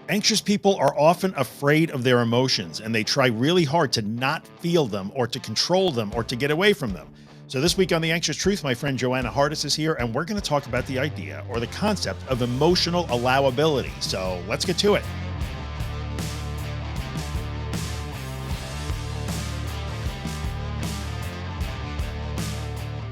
Anxious people are often afraid of their emotions and they try really hard to not feel them or to control them or to get away from them. So, this week on The Anxious Truth, my friend Joanna Hardis is here, and we're going to talk about the idea or the concept of emotional allowability. So, let's get to it.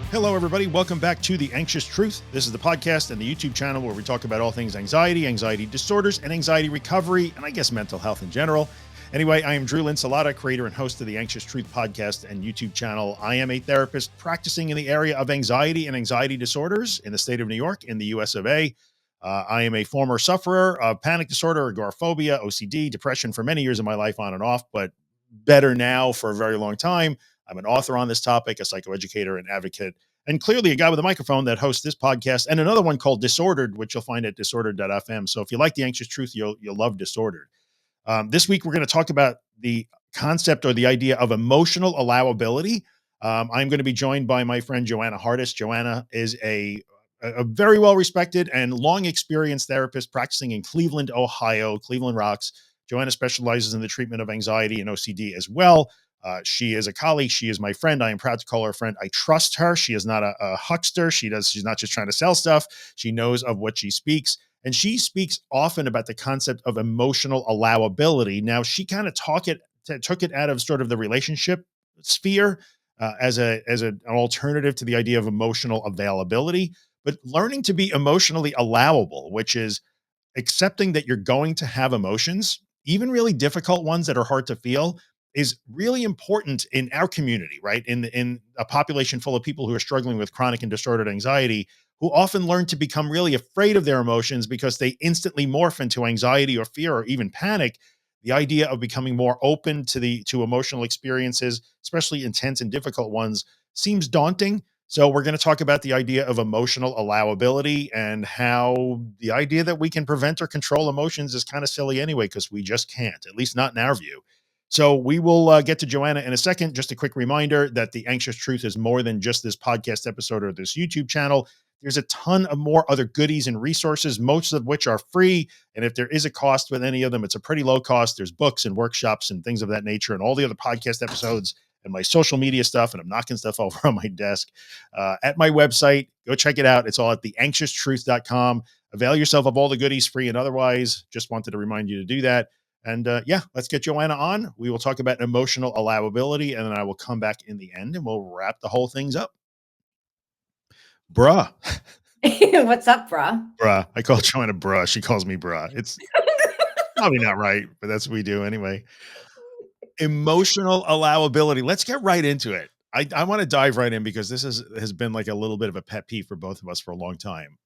Hello, everybody. Welcome back to The Anxious Truth. This is the podcast and the YouTube channel where we talk about all things anxiety, anxiety disorders, and anxiety recovery, and I guess mental health in general. Anyway, I am Drew Linsalata, creator and host of the Anxious Truth podcast and YouTube channel. I am a therapist practicing in the area of anxiety and anxiety disorders in the state of New York in the US of A. I am a former sufferer of panic disorder, agoraphobia, OCD, depression for many years of my life on and off, but better now for a very long time. I'm an author on this topic, a psychoeducator and advocate, and clearly a guy with a microphone that hosts this podcast and another one called Disordered, which you'll find at disordered.fm. So if you like The Anxious Truth, you'll love Disordered. This week, we're going to talk about the concept or the idea of emotional allowability. I'm going to be joined by my friend Joanna Hardis. Joanna is a very well-respected and long experienced therapist practicing in Cleveland, Ohio. Cleveland rocks. Joanna specializes in the treatment of anxiety and OCD as well. She is a colleague. She is my friend. I am proud to call her a friend. I trust her. She is not a huckster. She's not just trying to sell stuff. She knows of what she speaks. And she speaks often about the concept of emotional allowability. Now, she kind of took it out of sort of the relationship sphere as an alternative to the idea of emotional availability, but learning to be emotionally allowable, which is accepting that you're going to have emotions, even really difficult ones that are hard to feel, is really important in our community, right? In a population full of people who are struggling with chronic and disordered anxiety, who often learn to become really afraid of their emotions because they instantly morph into anxiety or fear or even panic. The idea of becoming more open to emotional experiences, especially intense and difficult ones, seems daunting. So we're going to talk about the idea of emotional allowability and how the idea that we can prevent or control emotions is kind of silly anyway, because we just can't, at least not in our view. So we will get to Joanna in a second. Just a quick reminder that The Anxious Truth is more than just this podcast episode or this YouTube channel. There's a ton of more other goodies and resources, most of which are free. And if there is a cost with any of them, it's a pretty low cost. There's books and workshops and things of that nature and all the other podcast episodes and my social media stuff. And I'm knocking stuff over on my desk at my website. Go check it out. It's all at theanxioustruth.com. Avail yourself of all the goodies, free and otherwise. Just wanted to remind you to do that. And yeah, let's get Joanna on. We will talk about emotional allowability, and then I will come back in the end and we'll wrap the whole things up. Bruh. What's up, bruh? Bruh. I call Joanna bruh. She calls me bruh. It's probably not right, but that's what we do anyway. Emotional allowability. Let's get right into it. I want to dive right in because this has been like a little bit of a pet peeve for both of us for a long time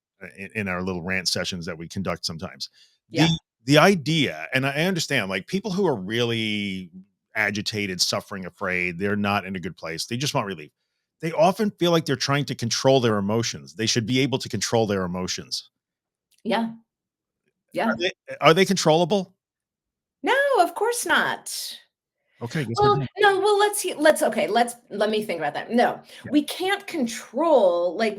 in our little rant sessions that we conduct sometimes. Yeah. The idea, and I understand, like people who are really agitated, suffering, afraid, they're not in a good place. They just want relief. They often feel like they're trying to control their emotions. They should be able to control their emotions. Yeah. Are Yeah. they controllable? No, of course not. Okay, guess Well, again. no, well, let me think about that. No, Yeah. we can't control, like,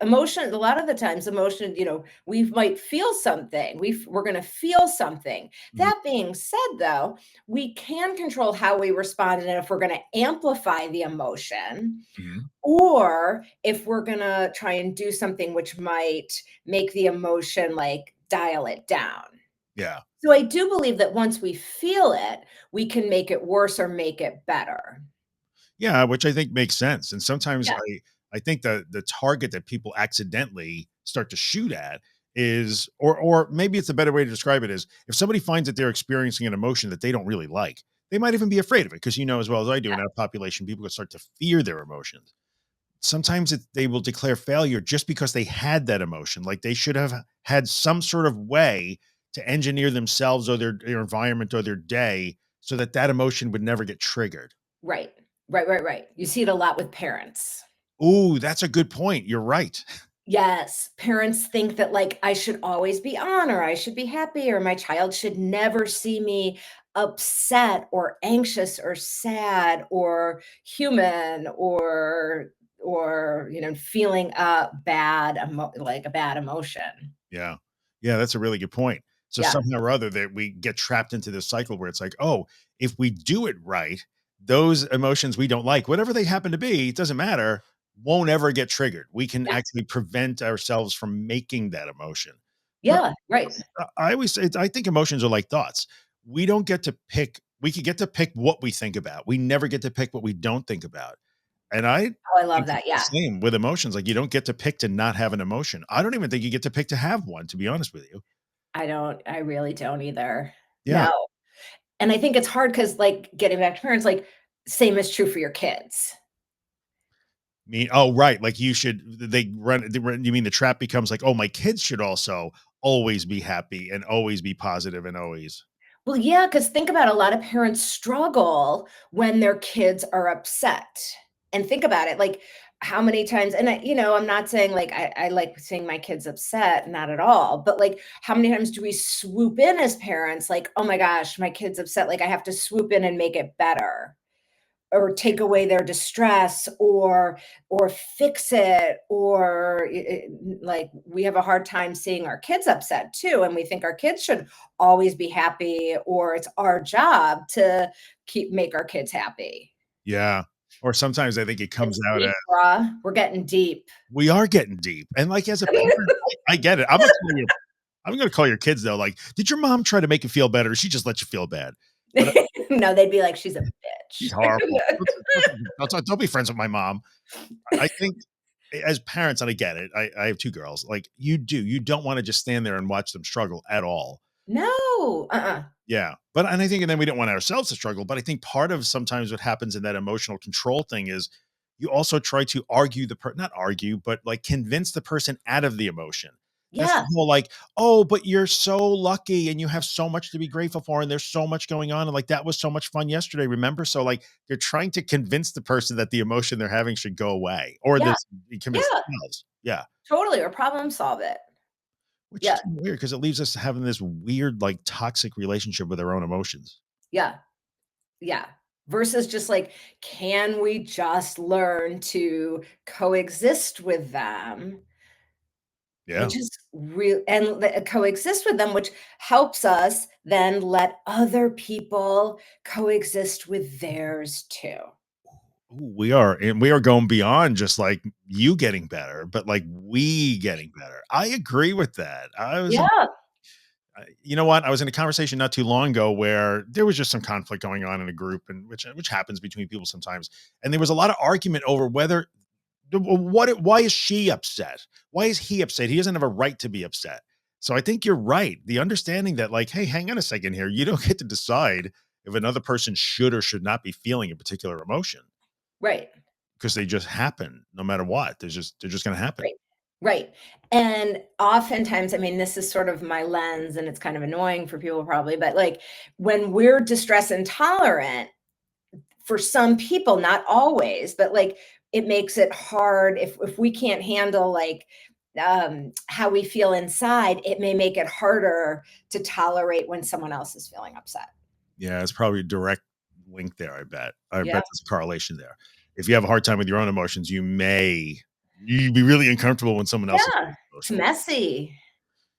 emotion. A lot of the times, emotion, we might feel something. We're going to feel something. Mhm, That being said, though, we can control how we respond. And if we're going to amplify the emotion, mhm. or if we're going to try and do something which might make the emotion like dial it down. Yeah. So I do believe that once we feel it, we can make it worse or make it better. Yeah, which I think makes sense. And sometimes Yeah. I think the target that people accidentally start to shoot at is or maybe it's a better way to describe it is if somebody finds that they're experiencing an emotion that they don't really like, they might even be afraid of it because you know as well as I do in our population, people can start to fear their emotions. Sometimes they will declare failure just because they had that emotion. Like they should have had some sort of way to engineer themselves or their environment or their day so that that emotion would never get triggered. Right. Right. You see it a lot with parents. Ooh, that's a good point. You're right. Yes, parents think that, like, I should always be on, or I should be happy, or my child should never see me upset or anxious or sad or human or feeling a bad emotion. Yeah. Yeah, that's a really good point. So Yeah. somehow or other that we get trapped into this cycle where it's like, oh, if we do it right, those emotions we don't like, whatever they happen to be, it doesn't matter, won't ever get triggered. We can Yeah. actually prevent ourselves from making that emotion. But Yeah. Right. I always say, I think emotions are like thoughts. We don't get to pick, we could get to pick what we think about. We never get to pick what we don't think about. And I Oh, I think love it's that. the Yeah. same with emotions. Like you don't get to pick to not have an emotion. I don't even think you get to pick to have one, to be honest with you. I really don't either. Yeah. No. And I think it's hard because, like, getting back to parents, like, same is true for your kids. Me oh, right, like you should they run you mean the trap becomes like, "Oh, my kids should also always be happy and always be positive and always." Well, yeah, because think about it, a lot of parents struggle when their kids are upset. And think about it, like, how many times, and I'm not saying, like, I like seeing my kids upset, not at all, but, like, how many times do we swoop in as parents, like, "Oh my gosh, my kid's upset, like, I have to swoop in and make it better." Or take away their distress, or fix it, or like, we have a hard time seeing our kids upset too, and we think our kids should always be happy, or it's our job to make our kids happy. Yeah. Or sometimes I think it comes It's out as deep, bruh. We're getting deep. we are getting deep, and, like, as a parent, I get it. I'm gonna call your kids, though, like, "Did your mom try to make you feel better, or she just let you feel bad?" But, No, they'd be like, she's a she's bitch. horrible. Don't be friends with my mom. I think as parents, and I get it, I have 2 girls, like, you don't wanna just stand there and watch them struggle at all. No, Yeah, but and I think and then we don't want ourselves to struggle, but I think part of sometimes what happens in that emotional control thing is you also try to argue not argue, but, like, convince the person out of the emotion. That's the yeah, whole, like, "Oh, but you're so lucky and you have so much to be grateful for, and there's so much going on, and, like, that was so much fun yesterday, remember?" So, like, they're trying to convince the person that the emotion they're having should go away, or yeah, this convince yeah, themselves. Yeah, totally, or problem solve it. which is Yeah, kinda weird because it leaves us having this weird, like, toxic relationship with our own emotions. yeah. Yeah. Versus just like, can we just learn to coexist with them, Yeah. which is real, and coexist with them, which helps us then let other people coexist with theirs too. Ooh, we are going beyond just, like, you getting better, but, like, we getting better. I agree with that. Yeah. You know what? I was in a conversation not too long ago where there was just some conflict going on in a group and which happens between people sometimes, and there was a lot of argument over whether why is she upset? Why is he upset? He doesn't have a right to be upset. So I think you're right. The understanding that like, hey, hang on a second here. You don't get to decide if another person should or should not be feeling a particular emotion Right. because they just happen no matter what. They're just going to happen. Right. Right. And oftentimes, I mean, this is sort of my lens, and it's kind of annoying for people probably, but like, when we're distress intolerant, for some people, not always, but like, it makes it hard if we can't handle, like, how we feel inside, it may make it harder to tolerate when someone else is feeling upset. Yeah, it's probably a direct link there. I Yeah. bet there's a correlation there. If you have a hard time with your own emotions, you be really uncomfortable when someone else is Yeah. It's emotional. messy.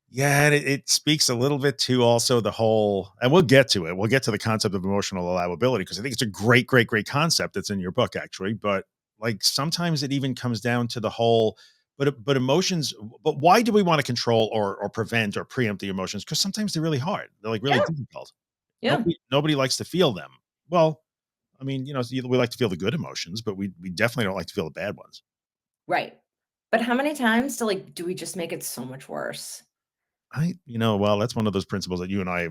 Yeah, and it speaks a little bit to also the whole and we'll get to it. We'll get to the concept of emotional allowability because I think it's a great, great, great concept that's in your book actually. But like sometimes it even comes down to the whole, but emotions. But why do we want to control or prevent or preempt the emotions? Because sometimes they're really hard. They're like really Yeah. difficult. Yeah. Nobody likes to feel them. Well, I mean, we like to feel the good emotions, but we definitely don't like to feel the bad ones. Right. But how many times do we just make it so much worse? Well, that's one of those principles that you and I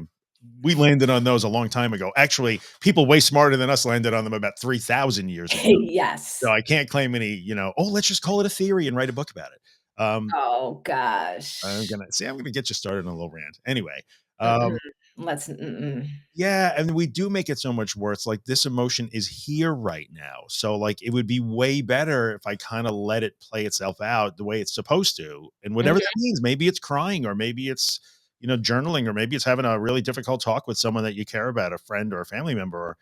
we landed on those a long time ago. Actually, people way smarter than us landed on them about 3,000 years ago. So Yes. I can't claim any, oh, let's just call it a theory and write a book about it. Oh gosh. I'm gonna get you started on a little rant. Anyway, Mm-mm. um, Mm-mm. yeah, and we do make it so much worse. Like this emotion is here right now. So like it would be way better if I kind of let it play itself out the way it's supposed to. And whatever that Mhm. means, maybe it's crying or maybe it's, journaling or maybe it's having a really difficult talk with someone that you care about, a friend or a family member or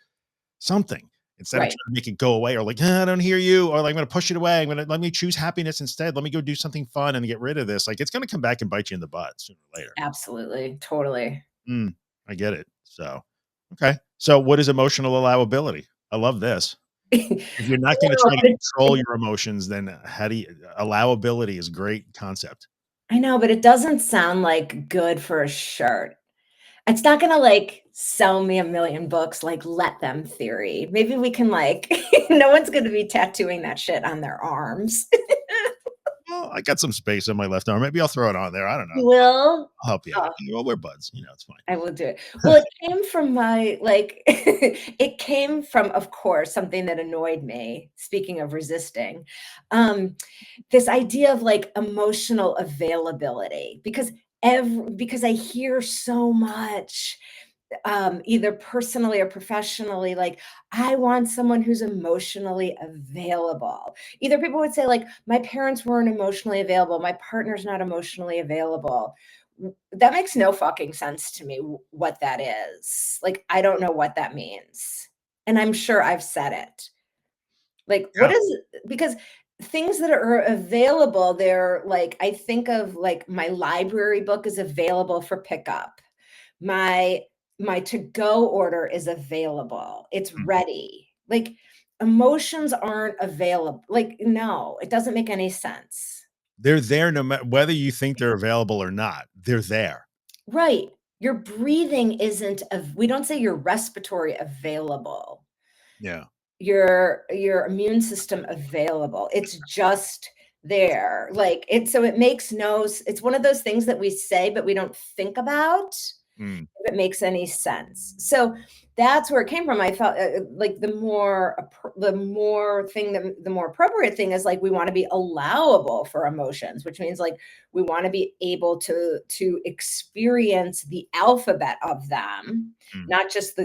something. instead of Right. trying to make it go away or like, "Ah, I don't hear you," or like, I'm going to push it away. Let me choose happiness instead. Let me go do something fun and get rid of this. Like, it's going to come back and bite you in the butt sooner or later. Absolutely. Totally. Mm, I get it. So, okay. So, what is emotional allowability? I love this. If you're not going to No, try to but control your emotions, then how do you, allowability is a great concept. I know, but it doesn't sound like good for a shirt. It's not gonna, like, sell me a million books like "Let Them" theory. Maybe we can, like no one's gonna be tattooing that shit on their arms. Well, I got some space on my left arm. Maybe I'll throw it on there. I don't know. You will? I'll help you out. Oh, Well, we're buds. It's fine. I will do it. Well, it came from my, like it came from, of course, something that annoyed me, speaking of resisting, um, this idea of, like, emotional availability because I hear so much either personally or professionally, like, I want someone who's emotionally available. Either people would say, like, my parents weren't emotionally available, my partner's not emotionally available. That makes no fucking sense to me, what that is. Like, I don't know what that means. And I'm sure I've said it. Like, what Yeah. is because things that are available, they're like, I think of like my library book is available for pickup. My my to-go order is available. It's Mm. ready. Like, emotions aren't available. Like, no, it doesn't make any sense. They're there no matter whether you think they're available or not. They're there. Right. Your breathing isn't av we don't say your respiratory available. Yeah. Your immune system available. It's just there. Like, it makes no s it's one of those things that we say, but we don't think about Mm. if it makes any sense. So that's where it came from. I felt like the more appropriate thing is like we want to be allowable for emotions, which means like we want to be able to experience the alphabet of them, Mm. not just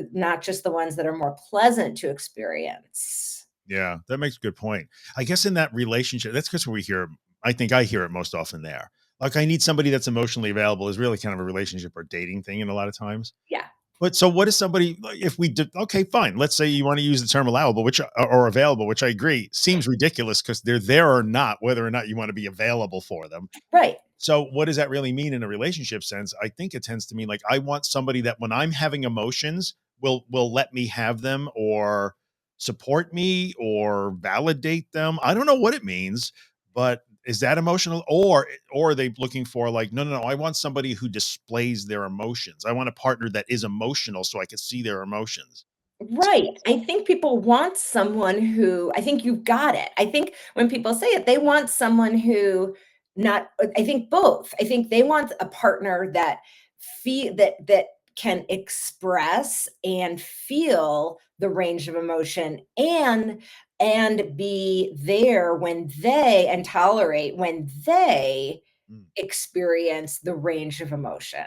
the ones that are more pleasant to experience. Yeah, that makes a good point. I guess in that relationship, that's because we hear, I think I hear it most often there. Like, I need somebody that's emotionally available is really kind of a relationship or dating thing in a lot of times. Yeah. But so what is somebody like if we did okay, fine. Let's say you want to use the term allowable, which or available, which I agree seems ridiculous because they're there or not, whether or not you want to be available for them. Right. So what does that really mean in a relationship sense? I think it tends to mean like I want somebody that when I'm having emotions will let me have them or support me or validate them. I don't know what it means, but is that emotional or are they looking for like no, I want somebody who displays their emotions. I want a partner that is emotional so I can see their emotions. Right. I think people want someone who I think you've got it. I think when people say it, they want someone who not I think both. I think they want a partner that that can express and feel the range of emotion and be there when they and tolerate when they Mm. experience the range of emotion.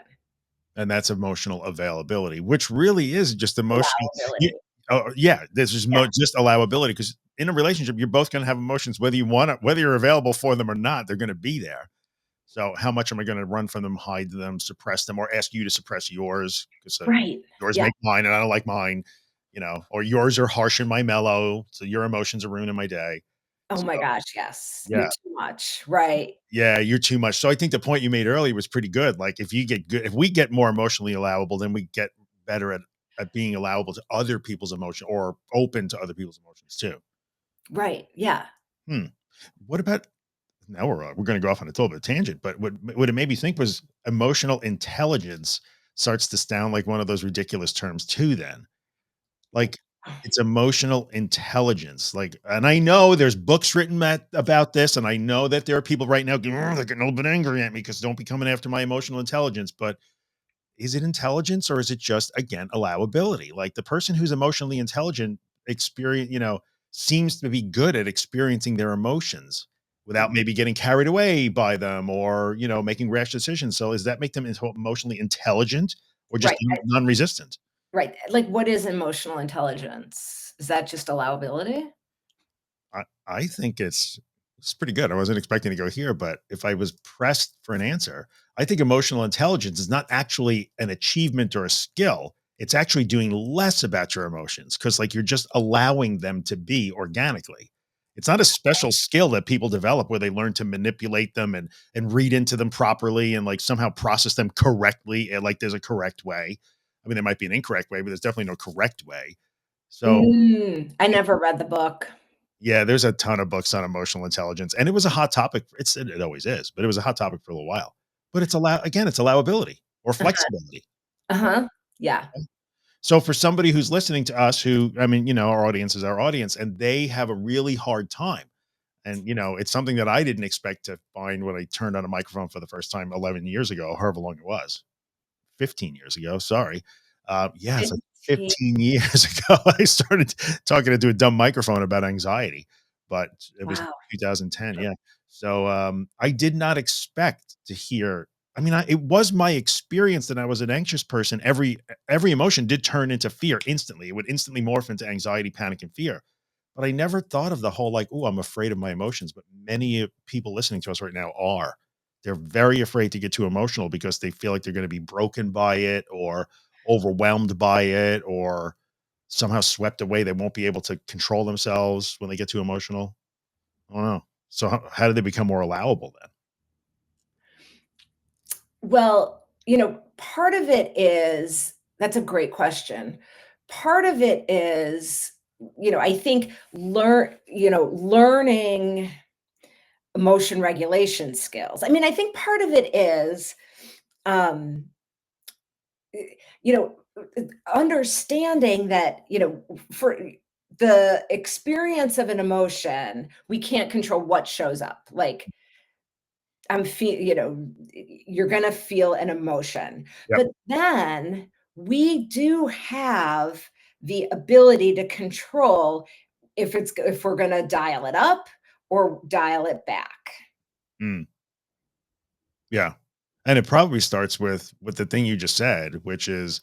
And that's emotional availability, which really is just emotional. You, Allowability. oh, yeah, this is Yeah. just allowability because in a relationship, you're both going to have emotions, whether you want it, whether you're available for them or not, they're going to be there. So, how much am I going to run from them, hide them, suppress them, or ask you to suppress yours because Right. yours Yeah. make mine and I don't like mine, or yours are harsh and my mellow, so your emotions are ruining my day. Oh So, my gosh, yes. You're yeah, too much. Right. yeah, you're too much. So I think the point you made earlier was pretty good. Like if we get more emotionally allowable, then we get better at being allowable to other people's emotion or open to other people's emotions too. Right. Yeah. Hmm. What about now we're going to go off on a little bit of tangent, but what it made me think was emotional intelligence starts to sound like one of those ridiculous terms too. Then like it's emotional intelligence. Like, and I know there's books written about this, and I know that there are people right now they're getting a little bit angry at me because don't be coming after my emotional intelligence. But is it intelligence or is it just again allowability? Like the person who's emotionally intelligent experience, seems to be good at experiencing their emotions without maybe getting carried away by them or making rash decisions. So does that make them emotionally intelligent or just Right. non-resistant? Right. Like, what is emotional intelligence? Is that just allowability? I think it's pretty good. I wasn't expecting to go here, but if I was pressed for an answer, I think emotional intelligence is not actually an achievement or a skill. it's actually doing less about your emotions because, like, you're just allowing them to be organically. It's not a special skill that people develop where they learn to manipulate them and read into them properly and like somehow process them correctly. And like there's a correct way. I mean, there might be an incorrect way, but there's definitely no correct way. So I never read the book. yeah, there's a ton of books on emotional intelligence, and it was a hot topic. It always is, but it was a hot topic for a little while. But it's allowability or Uh-huh, flexibility. uh-huh. Yeah. So for somebody who's listening to us, who I mean, our audience is our audience, and they have a really hard time. And it's something that I didn't expect to find when I turned on a microphone for the first time 11 years ago, however long it was. 15 years ago, sorry. Yeah, it's like 15. 15 years ago, I started talking into a dumb microphone about anxiety, but it was Wow. 2010, yeah. So, I did not expect to hear. I mean, it was my experience that I was an anxious person. Every emotion did turn into fear instantly. It would instantly morph into anxiety, panic, and fear. But I never thought of the whole like, "Oh, I'm afraid of my emotions," but many people listening to us right now are. They're very afraid to get too emotional because they feel like they're gonna be broken by it or overwhelmed by it or somehow swept away. They won't be able to control themselves when they get too emotional. I don't know. So how do they become more allowable then? Well, part of it is that's a great question. Part of it is, I think learning emotion regulation skills. I mean, I think part of it is um eh, you know understanding that, for the experience of an emotion, we can't control what shows up. Like you're gonna feel an emotion. Yep. But then we do have the ability to control if we're gonna dial it up or dial it back. Mm, yeah. And it probably starts with the thing you just said, which is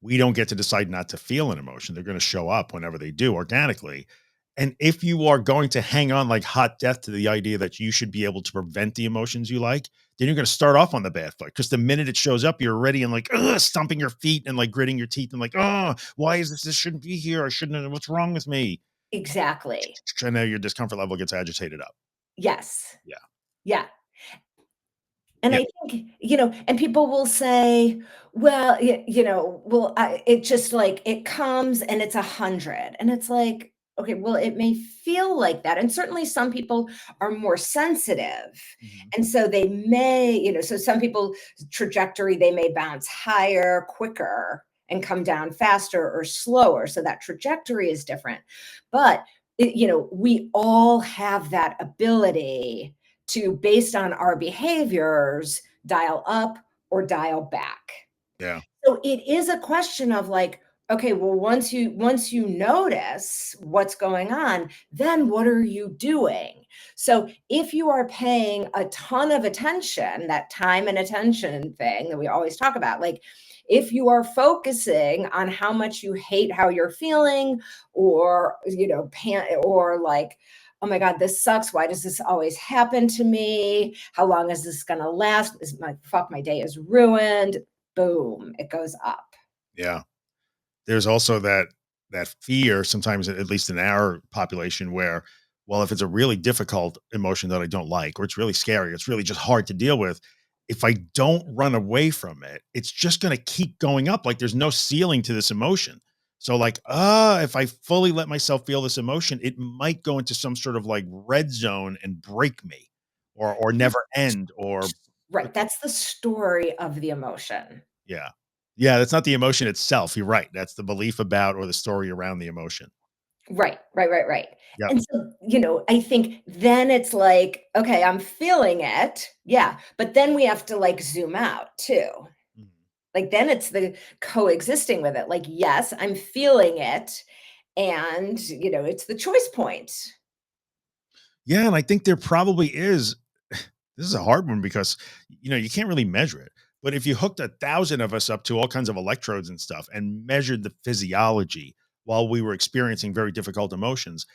we don't get to decide not to feel an emotion. They're going to show up whenever they do organically. And if you are going to hang on like hot death to the idea that you should be able to prevent the emotions you like, then you're going to start off on the bad foot because the minute it shows up, you're already and like stomping your feet and like gritting your teeth and like, oh, why is this? This shouldn't be here. I shouldn't. What's wrong with me? Exactly. And now your discomfort level gets agitated up. Yes. Yeah. Yeah. And Yeah. I think, and people will say, well, well, it just like it comes and it's 100. And it's like, okay, well, it may feel like that. And certainly some people are more sensitive. Mhm. And so they may, so some people trajectory, they may bounce higher, quicker, and come down faster or slower. So that trajectory is different. But, we all have that ability to, based on our behaviors, dial up or dial back. Yeah. So it is a question of like, okay, well, once you notice what's going on, then what are you doing? So if you are paying a ton of attention, that time and attention thing that we always talk about, like if you are focusing on how much you hate how you're feeling, or or like, oh my God, this sucks. Why does this always happen to me? How long is this gonna last? Is my day is ruined. Boom, it goes up. Yeah. There's also that fear sometimes, at least in our population, where, well, if it's a really difficult emotion that I don't like, or it's really scary, it's really just hard to deal with. If I don't run away from it, it's just going to keep going up. Like there's no ceiling to this emotion. So like, if I fully let myself feel this emotion, it might go into some sort of like red zone and break me or never end or Right, that's the story of the emotion. yeah. Yeah, that's not the emotion itself. You're right. That's the belief about or the story around the emotion. Right, right, right, right. Yep. And so, I think then it's like, okay, I'm feeling it. Yeah. But then we have to like zoom out too. Mhm. Like then it's the coexisting with it. Like, yes, I'm feeling it. And, it's the choice point. Yeah, and I think there probably is. This is a hard one because you can't really measure it. But if you hooked 1,000 of us up to all kinds of electrodes and stuff and measured the physiology while we were experiencing very difficult emotions,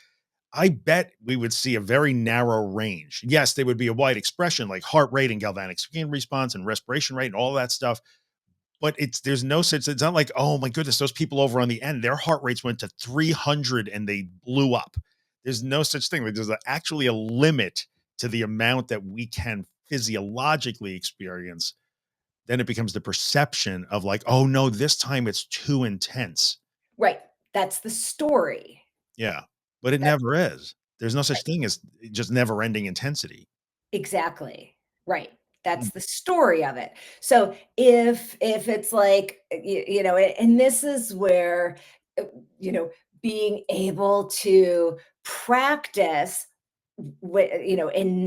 I bet we would see a very narrow range. Yes, there would be a wide expression like heart rate and galvanic skin response and respiration rate and all that stuff. but there's no sense. It's not like, oh my goodness, those people over on the end, their heart rates went to 300 and they blew up. There's no such thing. Like, there's actually a limit to the amount that we can physiologically experience. Then it becomes the perception of like, oh no, this time it's too intense. Right. That's the story. Yeah. But it That's never is. There's no such right. thing as just never ending intensity. Exactly. Right. Mm. That's the story of it. So if it's like, and this is where, uh, you know, being able to practice in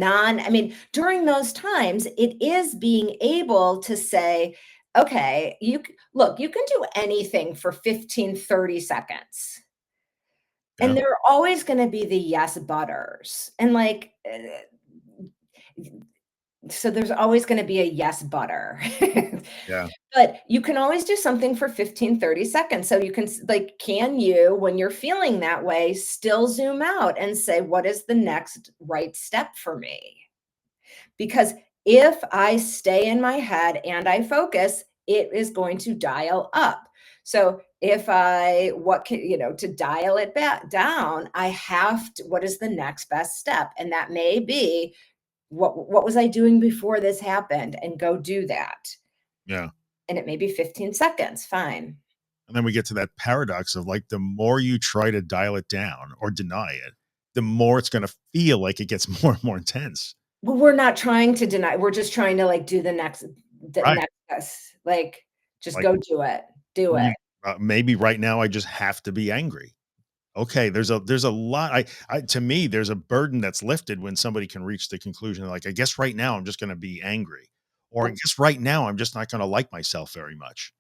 I mean, during those times, it is being able to say, okay, look, you can do anything for 15, 30 seconds. Yeah. And there are always going to be the yes butters. And like, so there's always gonna be a yes butter. Yeah. But you can always do something for 15, 30 seconds. So you can can you, when you're feeling that way, still zoom out and say, what is the next right step for me? Because if I stay in my head and I focus, it is going to dial up. So if what can, to dial it back down, I have to, what is the next best step? And that may be, what was I doing before this happened? And go do that. Yeah. And it may be 15 seconds, fine. And then we get to that paradox of like, the more you try to dial it down or deny it, the more it's going to feel like it gets more and more intense. But we're not trying to deny, we're just trying to like do the Right. next best. Like, just Like, go do it. Do it. maybe right now I just have to be angry. Okay, there's a lot. I to me, there's a burden that's lifted when somebody can reach the conclusion like, I guess right now I'm just going to be angry, or I O guess right now I'm just not going to like myself very much.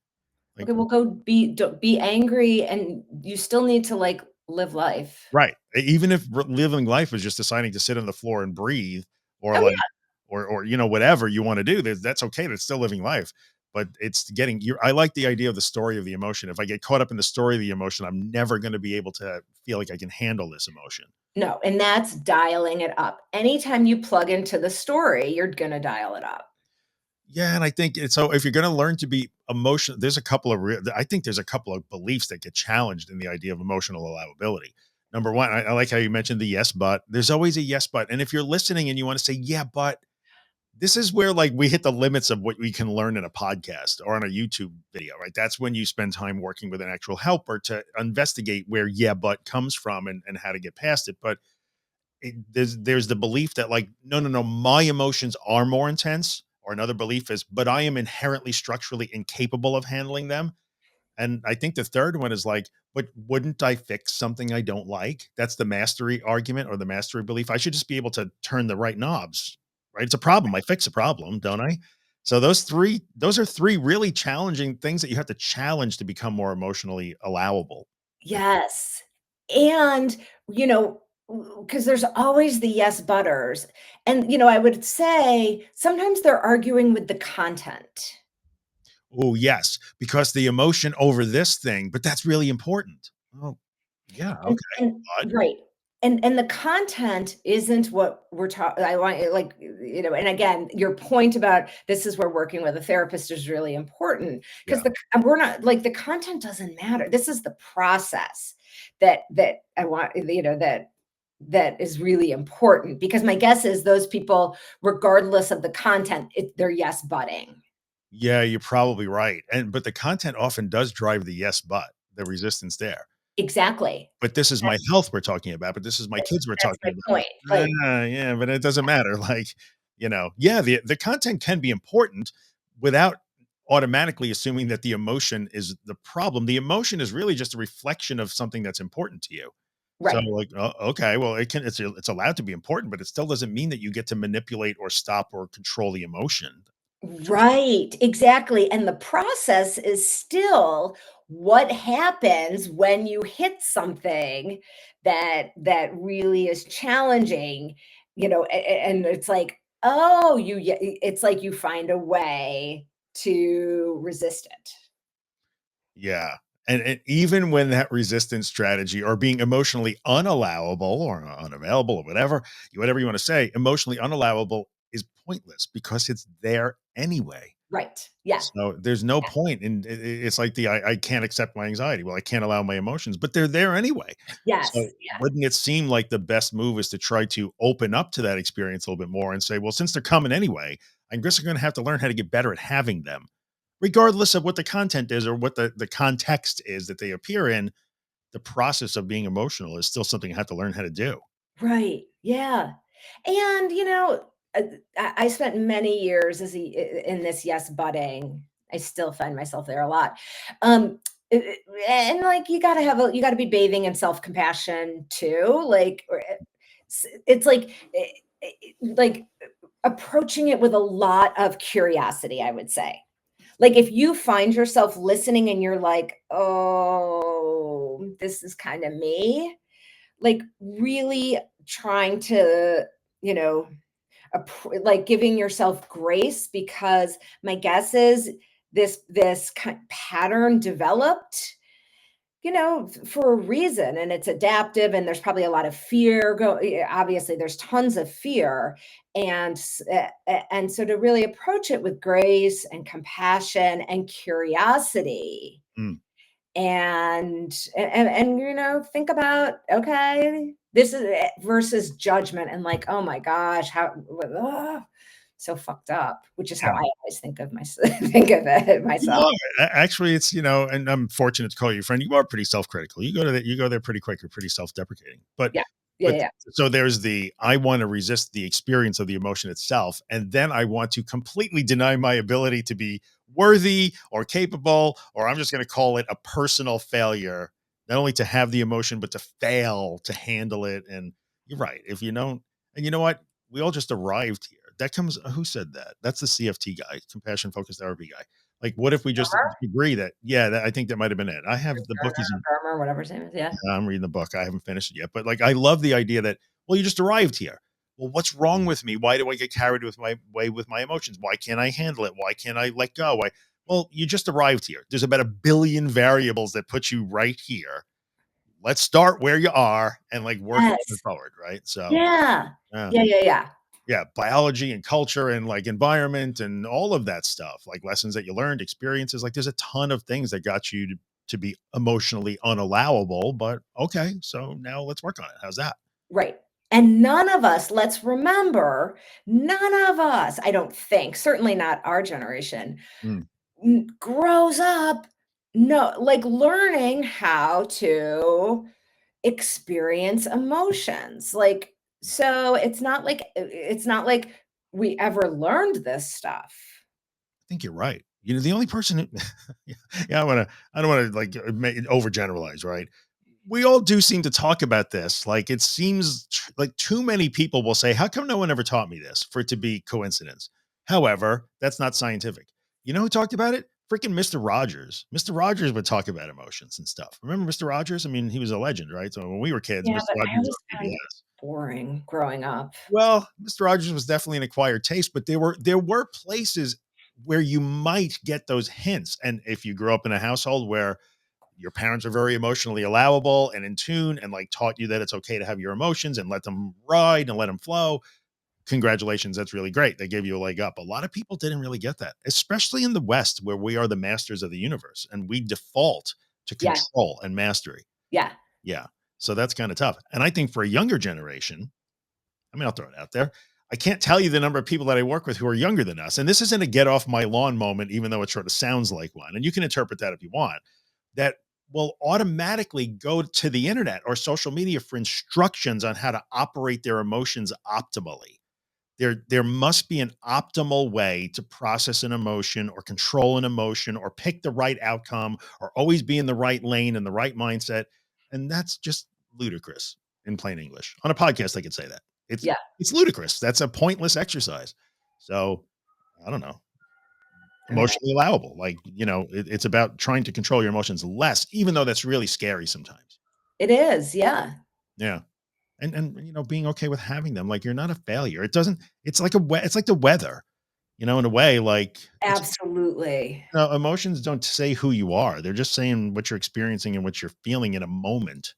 Like, Okay, well, go be angry, and you still need to, like, live life. right. Even if living life is just deciding to sit on the floor and breathe, or Oh, like, yeah. or whatever you want to do, that's okay. That's still living life. But it's getting you. I like the idea of the story of the emotion. If I get caught up in the story of the emotion, I'm never going to be able to feel like I can handle this emotion. No, and that's dialing it up. Anytime you plug into the story, you're gonna dial it up. Yeah, and I think it's so if you're going to learn to be emotional, there's a couple of I think there's a couple of beliefs that get challenged in the idea of emotional allowability. Number one, I like how you mentioned the yes, but there's always a yes, but. And if you're listening and you want to say, yeah, but this is where like we hit the limits of what we can learn in a podcast or on a YouTube video, right? That's when you spend time working with an actual helper to investigate where yeah, but comes from and how to get past it. But there's the belief that like no, my emotions are more intense, or another belief is but I am inherently structurally incapable of handling them. And I think the third one is like, but wouldn't I fix something I don't like? That's the mastery argument or the mastery belief. I should just be able to turn the right knobs, right? It's a problem, I fix a problem, don't I? So those are three really challenging things that you have to challenge to become more emotionally allowable. Like, Yes. And, you know, because there's always the yes butters. And, I would say sometimes they're arguing with the content. oh, yes, because the emotion over this thing, but that's really important. Oh, yeah, okay. And But right. And the content isn't what we're talking. I want like, and again, your point about this is where working with a therapist is really important because yeah, we're not like the content doesn't matter. This is the process that I want, that is really important because my guess is those people, regardless of the content, they're yes butting. yeah, you're probably right. And but the content often does drive the yes, but the resistance there. Exactly. But this is my health we're talking about, but this is my That- kids we're That's talking my about. point. Like, Yeah, but it doesn't matter. Like, yeah, the content can be important without automatically assuming that the emotion is the problem. The emotion is really just a reflection of something that's important to you. So right. like, okay, well, it's allowed to be important, but it still doesn't mean that you get to manipulate or stop or control the emotion. Right, exactly, and the process is still what happens when you hit something that really is challenging, and it's like, oh, it's like you find a way to resist it. Yeah. And even when that resistance strategy or being emotionally unallowable or unavailable or whatever you want to say, emotionally unallowable is pointless because it's there anyway. Right. Yeah. So there's no Yeah. point in it's like I can't accept my anxiety. Well, I can't allow my emotions, but they're there anyway. So Yes. Yeah. wouldn't it seem like the best move is to try to open up to that experience a little bit more and say, well, since they're coming anyway, I guess I'm going to have to learn how to get better at having them, regardless of what the content is or what the context is that they appear in. The process of being emotional is still something I have to learn how to do. Right. Yeah. And, I spent many years in this yes budding. I still find myself there a lot. Um, and like you gotta be bathing in self-compassion too. It's like approaching it with a lot of curiosity, I would say. Like if you find yourself listening and you're like, oh, this is kind of me, like really trying to, you know, like giving yourself grace because my guess is this pattern developed, for a reason, and it's adaptive, and there's probably a lot of fear obviously there's tons of fear, and so to really approach it with grace and compassion and curiosity Mm. and think about, okay, this is it versus judgment and like, oh my gosh, how so fucked up, which is how I always think of myself. Think of it You myself. are. Actually, it's, and I'm fortunate to call you a friend. You are pretty self-critical. You go there pretty quick. You're pretty self-deprecating. But Yeah. Yeah, but yeah, so there's the I want to resist the experience of the emotion itself, and then I want to completely deny my ability to be worthy or capable, or I'm just going to call it a personal failure, not only to have the emotion, but to fail to handle it. And you're right. If you don't, and you know what? We all just arrived here. That comes, who said that? That's the CFT guy, compassion focused therapy guy. Like, what if we just agree that, yeah, I think that might have been it. I have the book is in, or whatever his name is. Yeah. I'm reading the book. I haven't finished it yet, but like, I love the idea that, well, you just arrived here. Well, what's wrong with me? Why do I get carried with my way with my emotions? Why can't I handle it? Why can't I let go? Why? Well, you just arrived here. There's about a billion variables that put you right here. Let's start where you are and like work moving Yes. forward. Right. So, Yeah. yeah. Yeah, yeah, yeah. Yeah, biology and culture and like environment and all of that stuff, like lessons that you learned, experiences. Like there's a ton of things that got you to be emotionally unallowable. But okay, so now let's work on it. How's that? Right. And none of us, let's remember, none of us, I don't think, certainly not our generation, Mm, grows up no like learning how to experience emotions. Like, so it's not like we ever learned this stuff. I think you're right. The only person who, yeah, I don't want to like overgeneralize, right? We all do seem to talk about this. Like it seems like too many people will say, "How come no one ever taught me this?" For it to be coincidence. However, that's not scientific. You know who talked about it? Freaking Mr. Rogers. Mr. Rogers would talk about emotions and stuff. Remember Mr. Rogers? I mean, he was a legend, right? So when we were kids, Yeah, Mr. but I Rogers was always on found it PBS. boring growing up. Well, Mr. Rogers was definitely an acquired taste, but there were places where you might get those hints. And if you grew up in a household where your parents are very emotionally allowable and in tune and like taught you that it's okay to have your emotions and let them ride and let them flow, congratulations, that's really great. They gave you a leg up. A lot of people didn't really get that, especially in the West where we are the masters of the universe and we default to Yeah, control and mastery. yeah, Yeah. So that's kind of tough. And I think for a younger generation, I mean, I'll throw it out there. I can't tell you the number of people that I work with who are younger than us. And this isn't a get off my lawn moment, even though it sort of sounds like one. And you can interpret that if you want, that will automatically go to the internet or social media for instructions on how to operate their emotions optimally. There must be an optimal way to process an emotion or control an emotion or pick the right outcome or always be in the right lane and the right mindset. And that's just ludicrous in plain English. On a podcast, I could say that. It's yeah. it's ludicrous. That's a pointless exercise. So I don't know. All right. Emotionally allowable. Like, it's about trying to control your emotions less, even though that's really scary sometimes. It is, yeah. Yeah. And being okay with having them. Like you're not a failure. It doesn't, it's like it's like the weather. In a way, like Absolutely. emotions don't say who you are. They're just saying what you're experiencing and what you're feeling in a moment.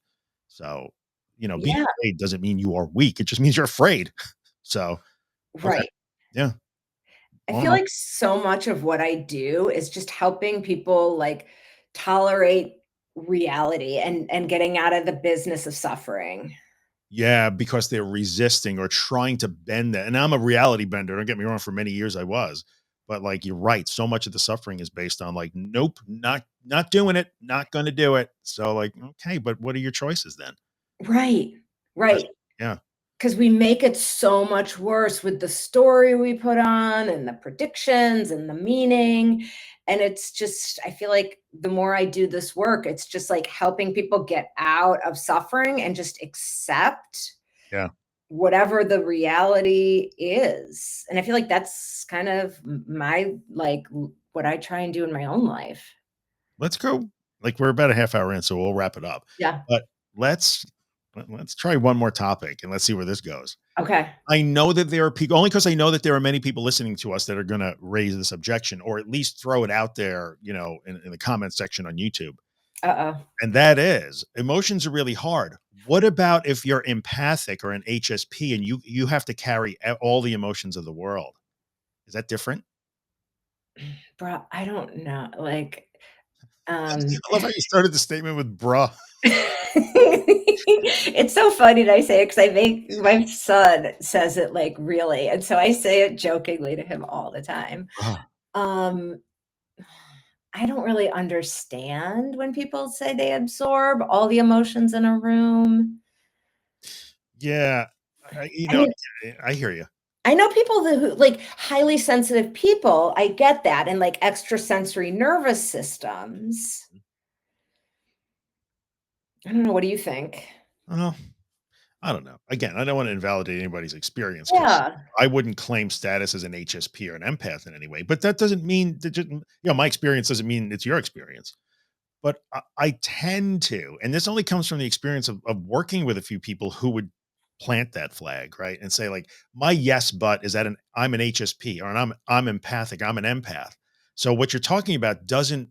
So, being Yeah, afraid doesn't mean you are weak. It just means you're afraid. So, okay. right. Yeah. I Oh, feel no. like so much of what I do is just helping people, like, tolerate reality and getting out of the business of suffering. Yeah, because they're resisting or trying to bend that. And I'm a reality bender. Don't get me wrong. For many years, I was, but like you're right. So much of the suffering is based on like, nope, not doing it, not going to do it. So like, okay, but what are your choices then? Right, That's, right. yeah, 'Cause we make it so much worse with the story we put on and the predictions and the meaning, and it's just I feel like the more I do this work, it's just, like, helping people get out of suffering and just accept yeah. whatever the reality is, and I feel like that's kind of my like, what I try and do in my own life. Let's go. Like we're about a half hour in, so we'll wrap it up. Yeah, But let's let's try one more topic and let's see where this goes. okay. I know that there are people only because I know that there are many people listening to us that are going to raise this objection or at least throw it out there, in the comment section on YouTube. Uh-oh. And that is emotions are really hard. What about if you're empathic or an HSP and you have to carry all the emotions of the world? Is that different? Bro, I don't know, like, I love how you started the statement with bruh. It's so funny that I say it because I make my son says it, like, really, and so I say it jokingly to him all the time. Bruh. Um, I don't really understand when people say they absorb all the emotions in a room. Yeah. I mean, I hear you. I know people that who like, highly sensitive people, I get that, and, like, extrasensory nervous systems. I don't know, what do you think? Well, I don't know. Again, I don't want to invalidate anybody's experience because Yeah. I wouldn't claim status as an HSP or an empath in any way. But that doesn't mean that my experience doesn't mean it's your experience. But I tend to, and this only comes from the experience of working with a few people who would plant that flag, right? And say, like, my yes, but is that I'm an HSP or I'm empathic, I'm an empath. So what you're talking about doesn't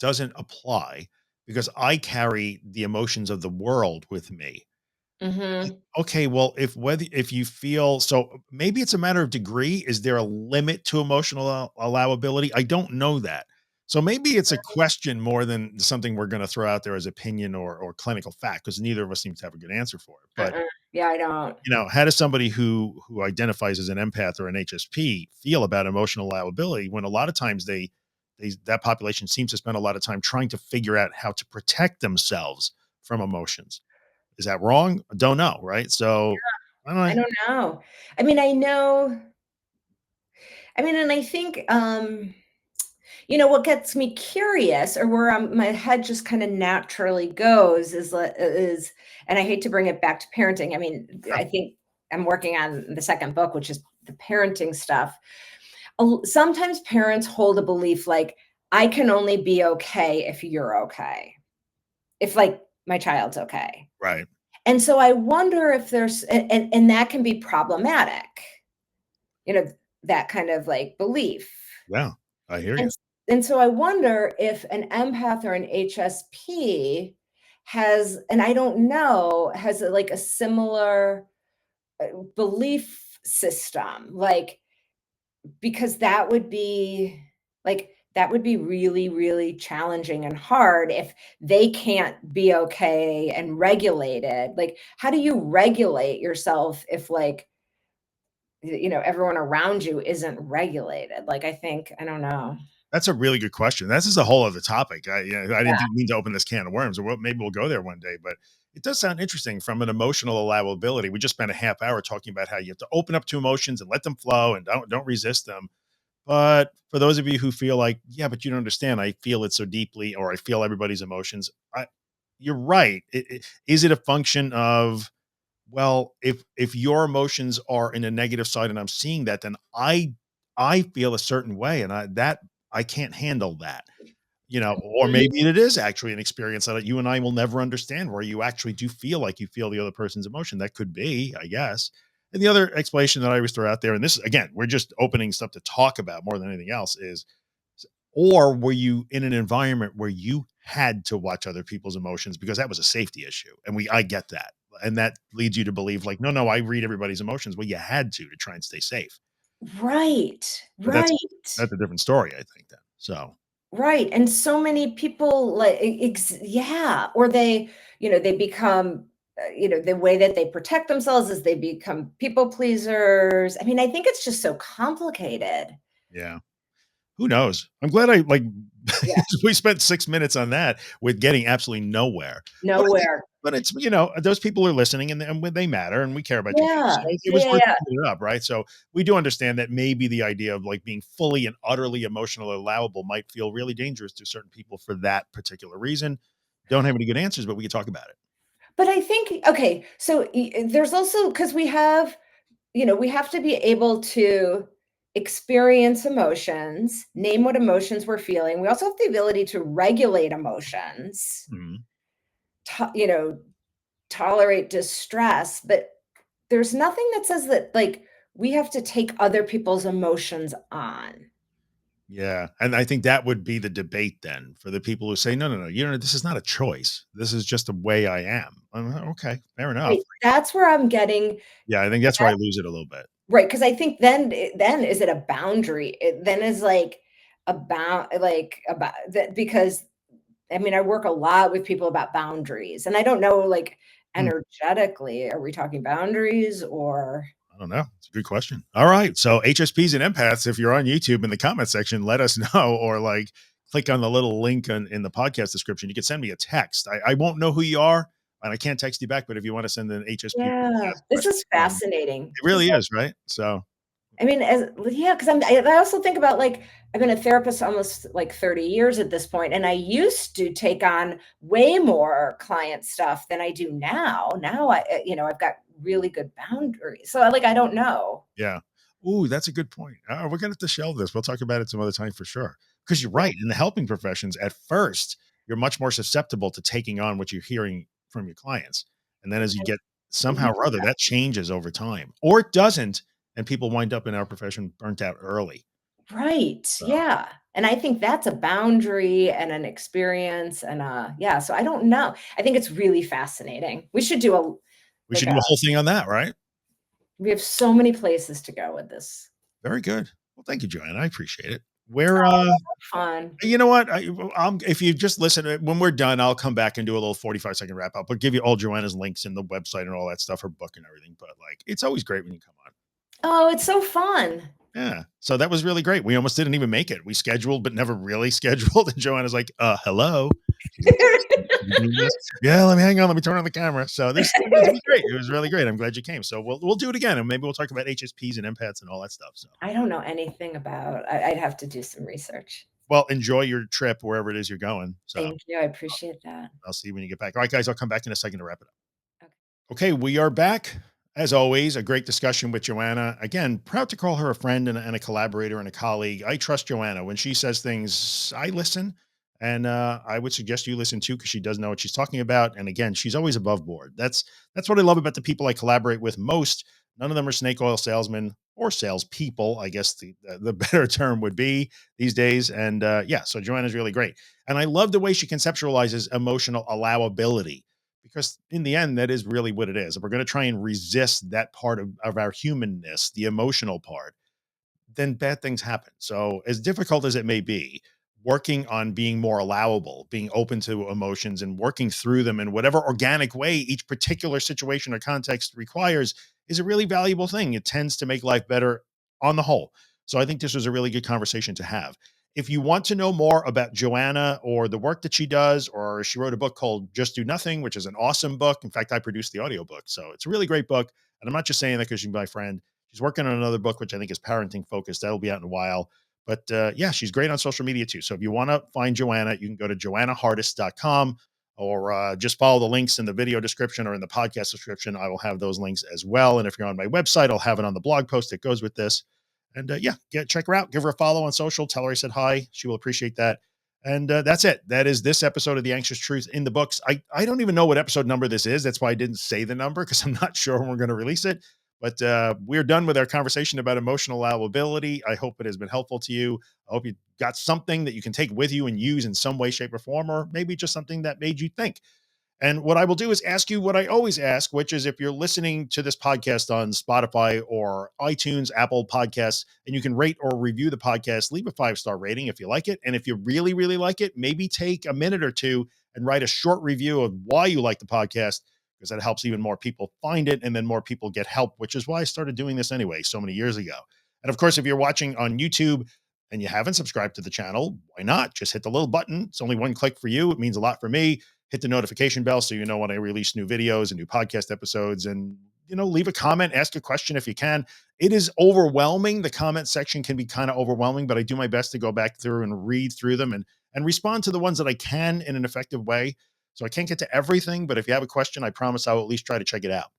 apply because I carry the emotions of the world with me. Mhm. Okay, well, if you feel so maybe it's a matter of degree. Is there a limit to emotional allowability? I don't know that. So maybe it's a question more than something we're going to throw out there as opinion or clinical fact because neither of us seems to have a good answer for it. But Uh-uh. Yeah, I don't. how does somebody who identifies as an empath or an HSP feel about emotional allowability when a lot of times that population seems to spend a lot of time trying to figure out how to protect themselves from emotions? Is that wrong? Don't know, right? So, I don't I know. don't know. I mean, I know I mean, and I think, what gets me curious or where my head just kind of naturally goes is, and I hate to bring it back to parenting. I mean, Sure. I think I'm working on the second book, which is the parenting stuff. Sometimes parents hold a belief like, I can only be okay if you're okay, if like my child's okay. Right. And so I wonder if and that can be problematic, you know, that kind of like belief. Yeah. I hear And you. s and so I wonder if an empath or an HSP and I don't know, has like a similar belief system, like, because that would be really, really challenging and hard if they can't be okay and regulated. Like, how do you regulate yourself if like, everyone around you isn't regulated? Like, I don't know. That's a really good question. This is a whole other topic. I Yeah. didn't mean to open this can of worms, or maybe we'll go there one day, but it does sound interesting from an emotional allowability. We just spent a half hour talking about how you have to open up to emotions and let them flow and don't resist them. But for those of you who feel like, yeah, but you don't understand, I feel it so deeply, or I feel everybody's emotions. You're right. Is it a function of, well, if your emotions are in a negative side and I'm seeing that, then I feel a certain way, and I can't handle that. Or maybe it is actually an experience that you and I will never understand, where you actually do feel like you feel the other person's emotion. That could be, I guess. And the other explanation that I always throw out there, and this is again, we're just opening stuff to talk about more than anything else, is or were you in an environment where you had to watch other people's emotions because that was a safety issue? And I get that. And that leads you to believe like, no, I read everybody's emotions. Well, you had to try and stay safe. Right, But that's right. that's a different story, I think then. So, Right, and so many people like yeah, or they become the way that they protect themselves is they become people pleasers. I mean, I think it's just so complicated. yeah. Who knows? I'm glad I like Yeah, we spent 6 minutes on that with getting absolutely nowhere. But I think nowhere. but it's those people are listening and when they matter and we care about you too. Yeah, So it was yeah, worth yeah. bringing it up, right? So we do understand that maybe the idea of like being fully and utterly emotional allowable might feel really dangerous to certain people for that particular reason. Don't have any good answers, but we can talk about it. But I think okay, so there's also because we have to be able to experience emotions, name what emotions we're feeling. We also have the ability to regulate emotions, Mhm. to, tolerate distress, but there's nothing that says that like we have to take other people's emotions on. Yeah, and I think that would be the debate then for the people who say, "No, no, no, this is not a choice. This is just the way I am." Okay, fair enough. Right. That's where I'm getting Yeah, I think that's where I lose it a little bit. right because I think then is it a boundary? It then is like about that because I mean I work a lot with people about boundaries and I don't know like Hmm, energetically are we talking boundaries or I don't know. It's a good question. All right, so HSPs and empaths, if you're on YouTube in the comment section, let us know or like click on the little link in the podcast description. You can send me a text. I won't know who you are and I can't text you back, but if you want to send an HSP or yeah, empath this question, is fascinating. it really is, right? So, I mean, as yeah, because I also think about like I've been a therapist almost like 30 years at this point, and I used to take on way more client stuff than I do now. Now I've got really good boundaries. So I don't know. yeah. Ooh, that's a good point. We're gonna have to shelve this. We'll talk about it some other time for sure. Because you're Yeah. right. In the helping professions, at first, you're much more susceptible to taking on what you're hearing from your clients. And then as you get Yeah. somehow or other, that changes over time. Or it doesn't, and people wind up in our profession burnt out early. Right. So Yeah. And I think that's a boundary and an experience and yeah, so I don't know. I think it's really fascinating. We should do a we like should a do a whole thing on that, right? we have so many places to go with this. Very good. Well, thank you, Joanna. I appreciate it. We're Oh, fun. you know what? If you just listen, when we're done, I'll come back and do a little 45-second wrap up. I'll give you all Joanna's links and the website and all that stuff, her book and everything. But like, it's always great when you come on. Oh, it's so fun. Yeah. So that was really great. We almost didn't even make it. We scheduled, but never really scheduled. And Joanna's like, hello. She's like, "Should we do this?" Yeah, let me hang on. Let me turn on the camera. So this turned out to be great. It was really great. I'm glad you came. So we'll do it again. And maybe we'll talk about HSPs and empaths and all that stuff. So I don't know anything about I'd have to do some research. well, enjoy your trip wherever it is you're going. So Thank you, I appreciate that. I'll see you when you get back. All right, guys, I'll come back in a second to wrap it up. Okay. Okay, we are back. As always, a great discussion with Joanna. Again, proud to call her a friend and a collaborator and a colleague. I trust Joanna. When she says things, I listen. And I would suggest you listen too, because she does know what she's talking about. And again, she's always above board. That's what I love about the people I collaborate with most. None of them are snake oil salesmen or salespeople, I guess the better term would be these days. And yeah, so Joanna's really great. And I love the way she conceptualizes emotional allowability because in the end, that is really what it is. If we're going to try and resist that part of our humanness, the emotional part, then bad things happen. So, as difficult as it may be, working on being more allowable, being open to emotions and working through them in whatever organic way each particular situation or context requires is a really valuable thing. It tends to make life better on the whole. So, I think this was a really good conversation to have. If you want to know more about Joanna or the work that she does, or she wrote a book called Just Do Nothing, which is an awesome book. In fact, I produced the audiobook. So it's a really great book. And I'm not just saying that because she's my friend. She's working on another book, which I think is parenting focused. That'll be out in a while. But yeah, she's great on social media too. So if you want to find Joanna, you can go to joannahardis.com or just follow the links in the video description or in the podcast description. I will have those links as well. And if you're on my website, I'll have it on the blog post that goes with this. And yeah, check her out. Give her a follow on social. Tell her I said hi. She will appreciate that. And that's it. That is this episode of The Anxious Truth in the books. I don't even know what episode number this is. That's why I didn't say the number because I'm not sure when we're going to release it. But we're done with our conversation about emotional allowability. I hope it has been helpful to you. I hope you got something that you can take with you and use in some way, shape, or form, or maybe just something that made you think. And what I will do is ask you what I always ask, which is if you're listening to this podcast on Spotify or iTunes, Apple Podcasts, and you can rate or review the podcast, leave a 5-star rating if you like it. And if you really, really like it, maybe take a minute or two and write a short review of why you like the podcast, because that helps even more people find it and then more people get help, which is why I started doing this anyway so many years ago. And of course, if you're watching on YouTube and you haven't subscribed to the channel, why not? Just hit the little button. It's only one click for you. It means a lot for me. Hit the notification bell so you know when I release new videos and new podcast episodes, and leave a comment, ask a question if you can. It is overwhelming. The comment section can be kind of overwhelming, but I do my best to go back through and read through them and respond to the ones that I can in an effective way. So I can't get to everything, but if you have a question, I promise I will at least try to check it out.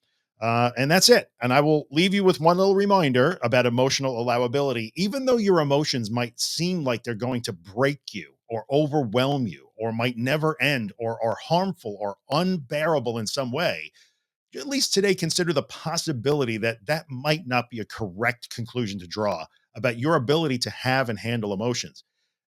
And that's it. And I will leave you with one little reminder about emotional allowability. Even though your emotions might seem like they're going to break you or overwhelm you or might never end or are harmful or unbearable in some way, at least today consider the possibility that that might not be a correct conclusion to draw about your ability to have and handle emotions.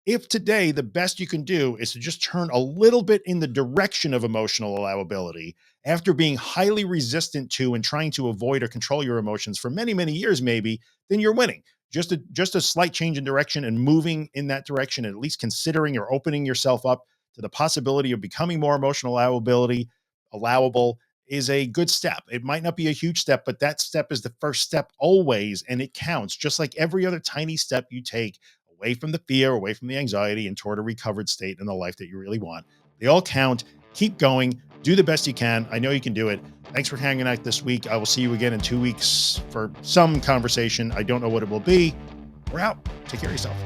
If today the best you can do is to just turn a little bit in the direction of emotional allowability after being highly resistant to and trying to avoid or control your emotions for many, many years, maybe, then you're winning. Just a slight change in direction and moving in that direction, and at least considering or opening yourself up to the possibility of becoming more allowable is a good step. It might not be a huge step, but that step is the first step always, and it counts just like every other tiny step you take away from the fear, away from the anxiety, and toward a recovered state in the life that you really want. They all count. Keep going. Do the best you can. I know you can do it. Thanks for hanging out this week. I will see you again in 2 weeks for some conversation. I don't know what it will be. We're out. Take care of yourself.